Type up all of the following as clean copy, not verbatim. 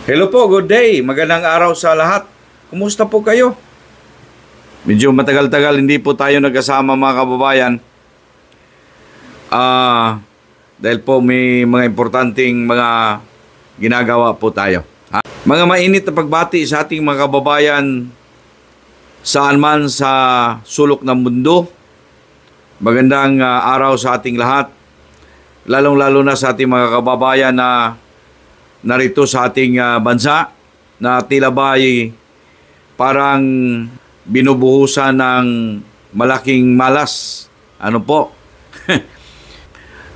Hello po, good day. Magandang araw sa lahat. Kumusta po kayo? Medyo matagal-tagal hindi po tayo nagkasama mga kababayan. Dahil po may mga importanteng mga ginagawa po tayo. Mga mainit na pagbati sa ating mga kababayan saan man sa sulok ng mundo. Magandang araw sa ating lahat. Lalong-lalo na sa ating mga kababayan na narito sa ating bansa na tila ba ay parang binubuhusan ng malaking malas. Ano po?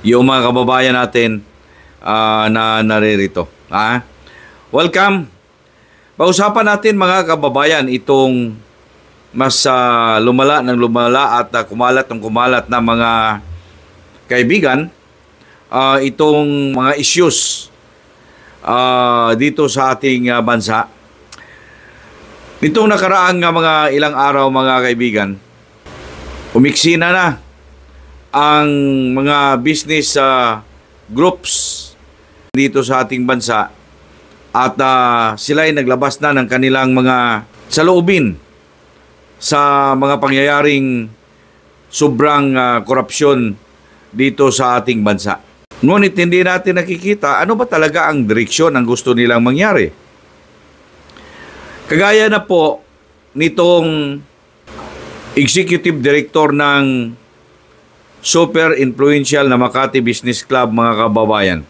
Yung mga kababayan natin na naririto. Welcome. Pag-usapan natin mga kababayan itong mas lumala at kumalat na mga kaibigan. Itong mga issues dito sa ating bansa. Nitong nakaraang mga ilang araw mga kaibigan, umiksi na ang mga business groups dito sa ating bansa at sila ay naglabas na ng kanilang mga saloobin sa mga pangyayaring sobrang korupsyon dito sa ating bansa. Ngunit hindi natin nakikita ano ba talaga ang direksyon ang gusto nilang mangyari. Kagaya na po nitong executive director ng super influential na Makati Business Club mga kababayan.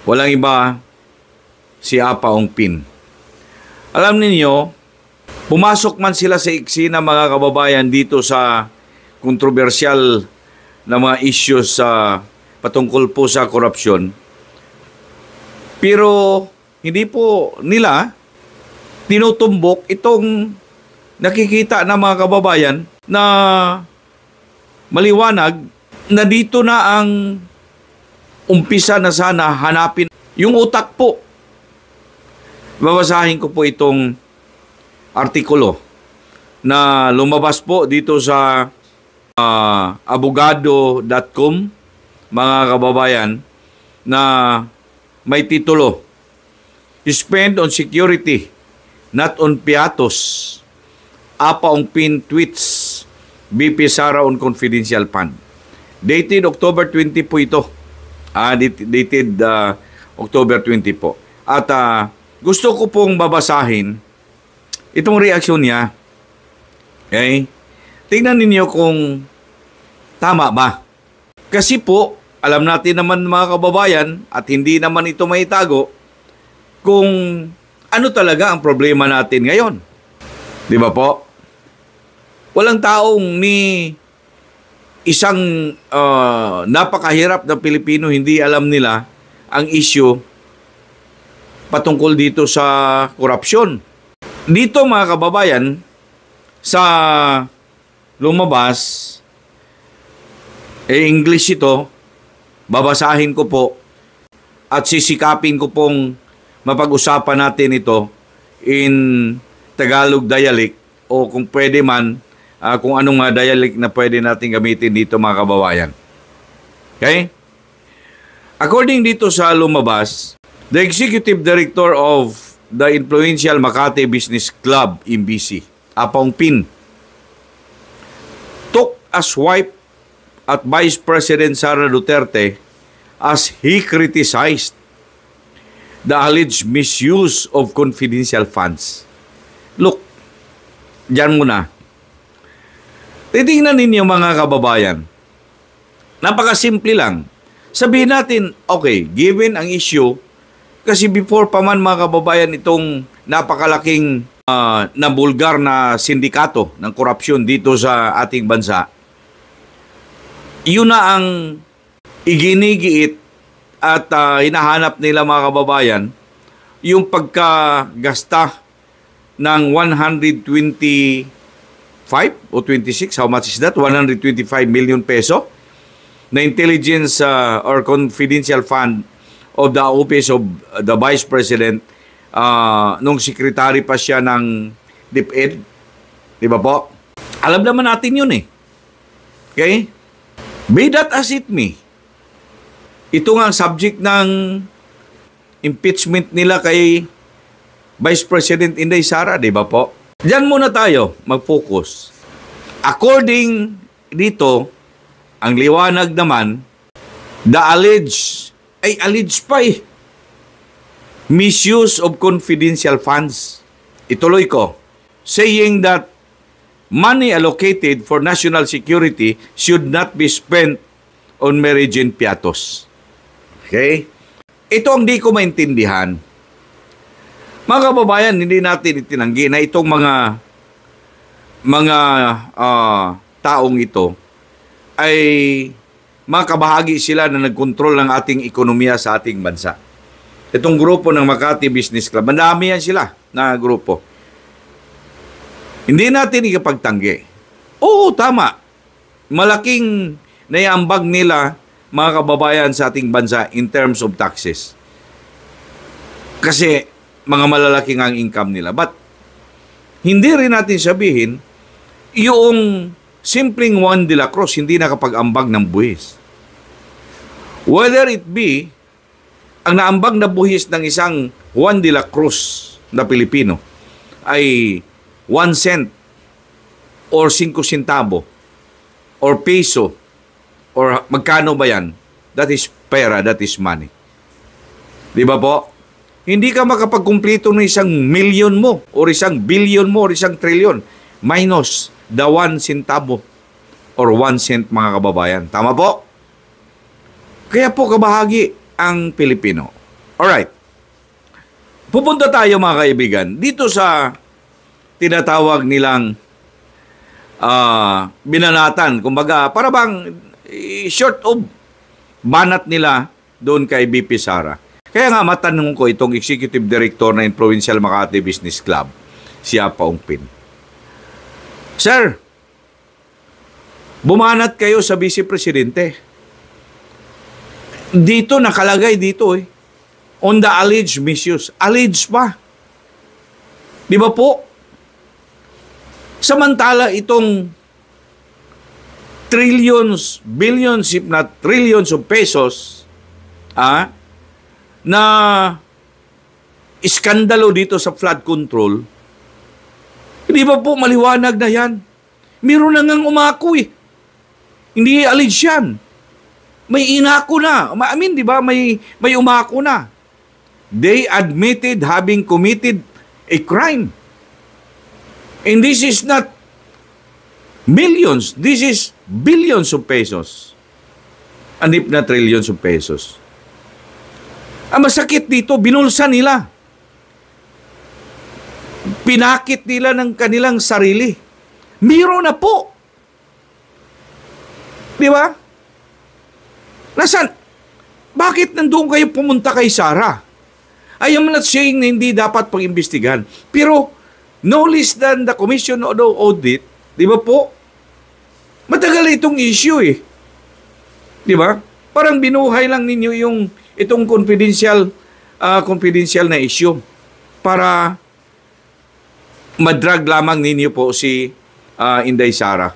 Walang iba, si Apa Ong Pin. Alam ninyo, pumasok man sila sa eksena mga kababayan dito sa kontrobersyal na mga issues sa patungkol po sa korupsyon. Pero hindi po nila tinutumbok itong nakikita ng mga kababayan na maliwanag na dito na ang umpisa na sana hanapin yung utak po. Babasahin ko po itong artikulo na lumabas po dito sa abogado.com mga kababayan na may titulo, "Spend on security, not on piatos. Apa Ong Pin tweets, BP Sara on confidential fund." Dated October 20 po ito. Dated October 20 po. At gusto ko pong babasahin itong reaksyon niya. Okay? Tingnan ninyo kung tama ba. Kasi po, alam natin naman mga kababayan at hindi naman ito maitago kung ano talaga ang problema natin ngayon. Di ba po? Walang taong ni isang napakahirap na Pilipino hindi alam nila ang issue patungkol dito sa korupsyon. Dito mga kababayan, sa lumabas, English ito, babasahin ko po at sisikapin ko pong mapag-usapan natin ito in Tagalog dialect o kung pwede man, kung anong dialect na pwede natin gamitin dito mga kababayan. Okay? According dito sa lumabas, the Executive Director of the influential Makati Business Club, MBC, Apa Ong Pin, took a swipe at Vice President Sara Duterte as he criticized the alleged misuse of confidential funds. Look, dyan muna. Titingnan ninyo mga kababayan. Napakasimple lang. Sabihin natin, okay, given ang issue, kasi before pa man mga kababayan itong napakalaking na bulgar na sindikato ng korupsyon dito sa ating bansa, yun na ang iginigiit at hinahanap nila mga kababayan, yung pagkagasta ng 125 o 26, how much is that? 125 million peso na intelligence or confidential fund of the office of the Vice President nung secretary pa siya ng DepEd. Di ba po? Alam naman natin yun eh. Okay? Be that as it may, ito nga ang subject ng impeachment nila kay Vice President Inday Sara, di ba po? Diyan muna tayo mag-focus. According dito, ang liwanag naman, the alleged pa misuse of confidential funds. Ituloy ko, saying that money allocated for national security should not be spent on Mary Jane Piatos. Okay? Ito ang di ko maintindihan. Mga kababayan, hindi natin itinanggi na itong mga taong ito ay mga kabahagi sila na nagkontrol ng ating ekonomiya sa ating bansa. Itong grupo ng Makati Business Club, madami yan sila na grupo. Hindi natin ikapagtanggi. Oo, tama. Malaking naiambag nila, mga kababayan, sa ating bansa in terms of taxes. Kasi mga malalaking ang income nila. But hindi rin natin sabihin, yung simpleng Juan de la Cruz hindi nakapag-ambag ng buhis. Whether it be ang naambag na buhis ng isang Juan de la Cruz na Pilipino ay 1 cent or 5 centavo or peso or magkano ba yan? That is pera, that is money. Di ba po? Hindi ka makapagkumpleto ng 1 million mo or 1 billion mo or 1 trillion minus the 1 centavo or 1 cent, mga kababayan. Tama po? Kaya po kabahagi ang Pilipino. Alright. Pupunta tayo, mga kaibigan, dito sa tinatawag nilang binanatan. Kumbaga, para bang short of banat nila doon kay BP Sara. Kaya nga matanong ko itong Executive Director ng Provincial Makati Business Club, si Paong Pin. Sir, bumanat kayo sa Vice Presidente. Dito, nakalagay dito on the alleged misuse. Alleged pa. Di ba po? Samantala itong trillions, billions, if not trillions of pesos, na iskandalo dito sa flood control, di ba po maliwanag na yan? Meron na ngang umako Hindi alleged yan. May inako na. I mean, di ba? May umako na. They admitted having committed a crime. And this is not millions. This is billions of pesos. And if not trillions of pesos. Ang masakit dito, binulsa nila. Pinakit nila ng kanilang sarili. Meron na po. Di ba? Nasaan? Bakit nandoon kayo pumunta kay Sara? I am not saying na hindi dapat pag-imbestigahan. Pero, no less than the Commission on Audit, di ba po? Matagal itong issue Di ba? Parang binuhay lang ninyo itong confidential na issue para madrag lamang ninyo po si Inday Sara.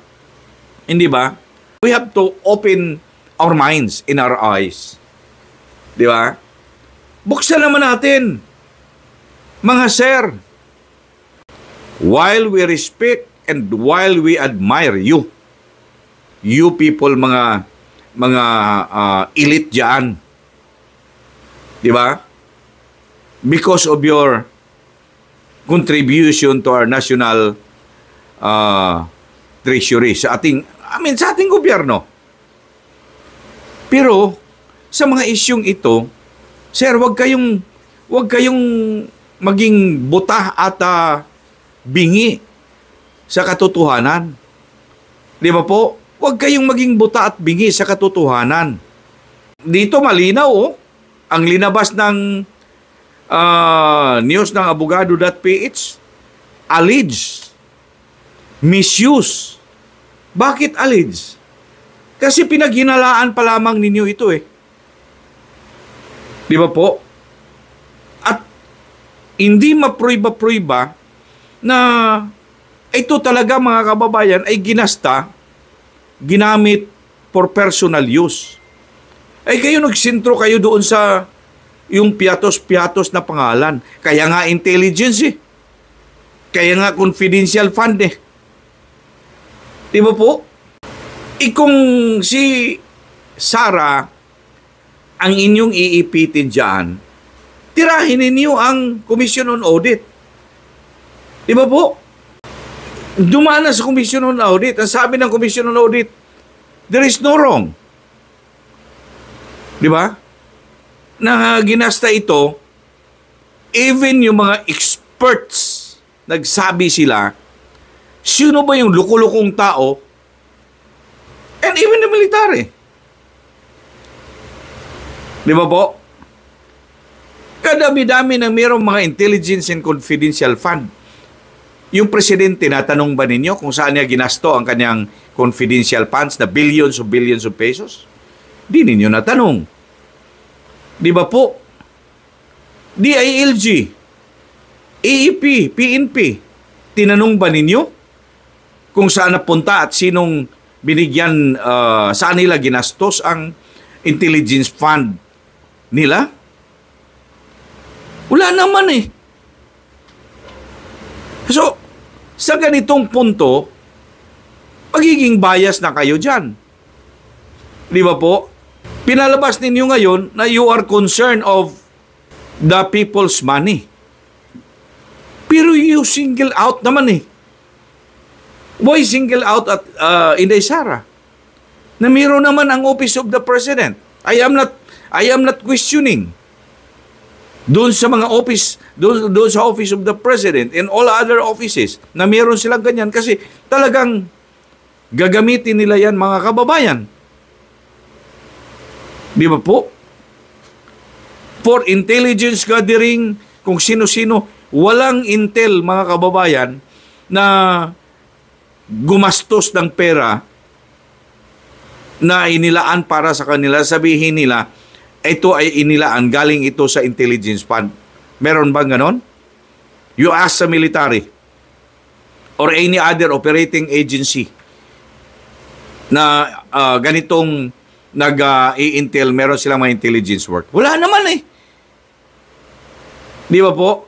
Hindi ba? We have to open our minds in our eyes. Di ba? Buksan naman natin. Mga sir, while we respect and while we admire you people, mga elite dyan, di ba? Because of your contribution to our national treasury, sa ating gobyerno. Pero sa mga isyung ito, sir, wag kayong maging buta at bingi sa katotohanan. Di ba po? Wag kayong maging buta at bingi sa katotohanan. Dito malinaw ang linabas ng news ng abogado.ph, alleged misuse. Bakit alleged? Kasi pinaghinalaan pa lamang ninyo ito Di ba po? At hindi mapruiba-pruiba na ito talaga, mga kababayan, ay ginamit for personal use. Ay kayo nagsintro kayo doon sa yung piatos-piatos na pangalan. Kaya nga intelligence eh. Kaya nga confidential fund eh. Di ba po? Kung si Sara ang inyong iipitin dyan, tirahin ninyo ang Commission on Audit. Di ba po? Dumana sa Commission on Audit. Ang sabi ng Commission on Audit, there is no wrong. Di ba? Na ginasta ito, even yung mga experts, nagsabi sila, sino ba yung lukulukong tao? And even the military. Di ba po? Kadami-dami na mayroong mga intelligence and confidential fund. Yung presidente, natanong ba ninyo kung saan niya ginasto ang kanyang confidential funds na billions of pesos? Di ninyo natanong. Di ba po? DILG, AEP, PNP, tinanong ba ninyo kung saan napunta at sinong binigyan, saan nila ginastos ang intelligence fund nila? Wala naman eh. So, sa ganitong punto, magiging bias na kayo dyan. Di ba po? Pinalabas ninyo ngayon na you are concerned of the people's money. Pero you single out naman eh. Why single out at Inday Sara? Na mayroon naman ang Office of the President. I am not questioning. Doon sa mga office, doon sa Office of the President and all other offices na mayroon silang ganyan kasi talagang gagamitin nila yan mga kababayan. Di ba po? For intelligence gathering, kung sino-sino, walang intel mga kababayan na gumastos ng pera na inilaan para sa kanila, sabihin nila, ito ay inilaan, galing ito sa intelligence fund. Meron bang ganon? You ask sa military or any other operating agency na ganitong nag-i-intel, meron silang mga intelligence work. Wala naman eh. Di ba po?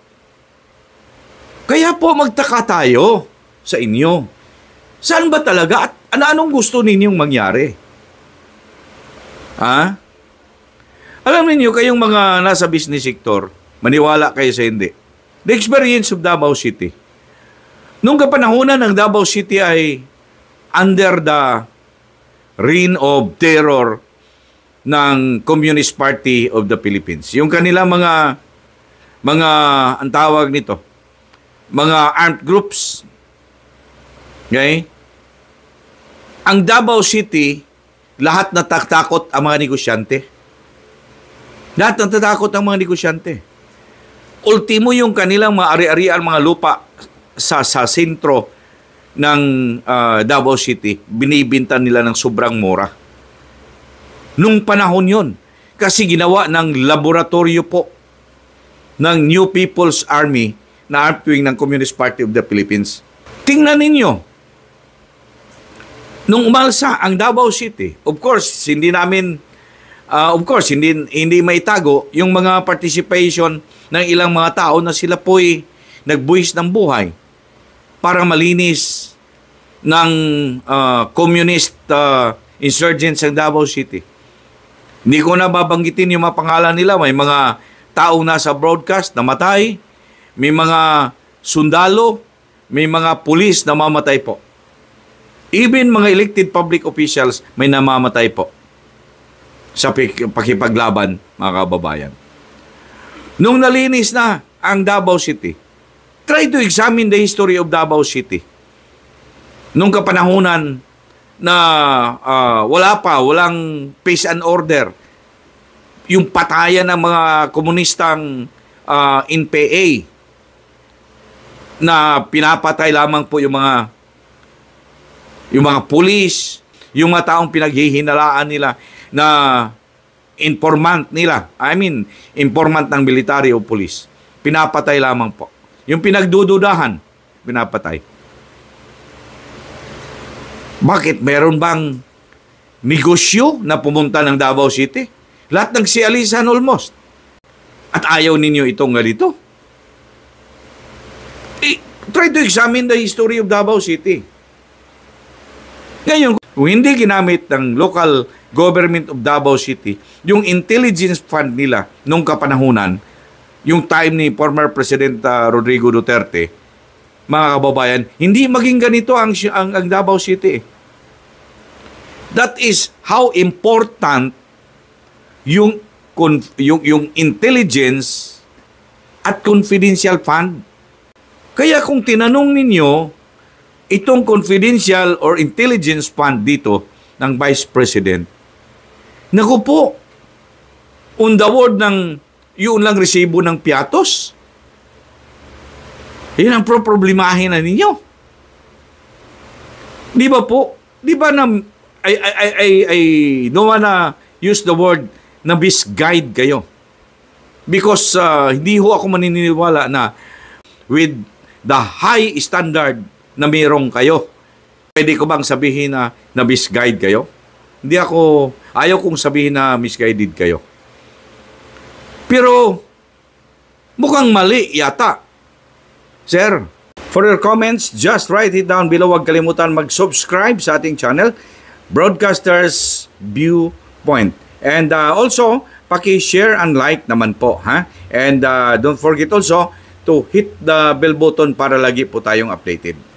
Kaya po magtaka tayo sa inyo. Saan ba talaga at anong gusto ninyong mangyari? Ha? Alam niyo kayong mga nasa business sector, maniwala kayo sa hindi. The experience of Davao City. Nung kapanahunan ng Davao City ay under the reign of terror ng Communist Party of the Philippines. Yung kanilang mga ang tawag nito, mga armed groups. Okay? Ang Davao City, lahat natatakot ang mga negosyante. Lahat natatakot ang mga negosyante. Ultimo yung kanilang mga ari-arian, mga lupa sa sentro ng Davao City, binibintan nila ng sobrang mura. Nung panahon yon, kasi ginawa ng laboratorio po ng New People's Army na armed wing ng Communist Party of the Philippines. Tingnan ninyo, nung umalsa ang Davao City, of course, hindi maitago yung mga participation ng ilang mga tao na sila po'y nagbuhis ng buhay para malinis ng communist insurgents ng Davao City. Hindi ko na babanggitin yung mga pangalan nila. May mga taong nasa broadcast na matay, may mga sundalo, may mga pulis na mamatay po. Even mga elected public officials may namamatay po sa pakipaglaban, mga kababayan. Nung nalinis na ang Davao City, try to examine the history of Davao City. Nung kapanahunan na walang peace and order, yung patayan ng mga komunistang NPA na pinapatay lamang po yung mga pulis, yung mga taong pinaghihinalaan nila na informant nila. Informant ng military o police. Pinapatay lamang po. Yung pinagdududahan, pinapatay. Bakit? Meron bang negosyo na pumunta ng Davao City? Lahat nagsialisan almost. At ayaw ninyo itong ganito. Try to examine the history of Davao City. Ngayon, kung hindi ginamit ng local government of Davao City, yung intelligence fund nila nung kapanahunan, yung time ni former President Rodrigo Duterte, mga kababayan, hindi maging ganito ang Davao City. That is how important yung intelligence at confidential fund. Kaya kung tinanong ninyo, itong confidential or intelligence fund dito ng Vice President, naku po, on the word ng yun lang resibo ng piatos. Yan ang problemahin na ninyo. Di ba po? Di ba na, I don't wanna use the word na misguide kayo. Because hindi ho ako maniniwala na with the high standard na mayroong kayo, pwede ko bang sabihin na misguide kayo? Ayaw kong sabihin na misguided kayo. Pero, mukhang mali yata. Sir, for your comments, just write it down below. Huwag kalimutan mag-subscribe sa ating channel, Broadcasters Viewpoint. And also, paki-share and like naman po. And don't forget also to hit the bell button para lagi po tayong updated.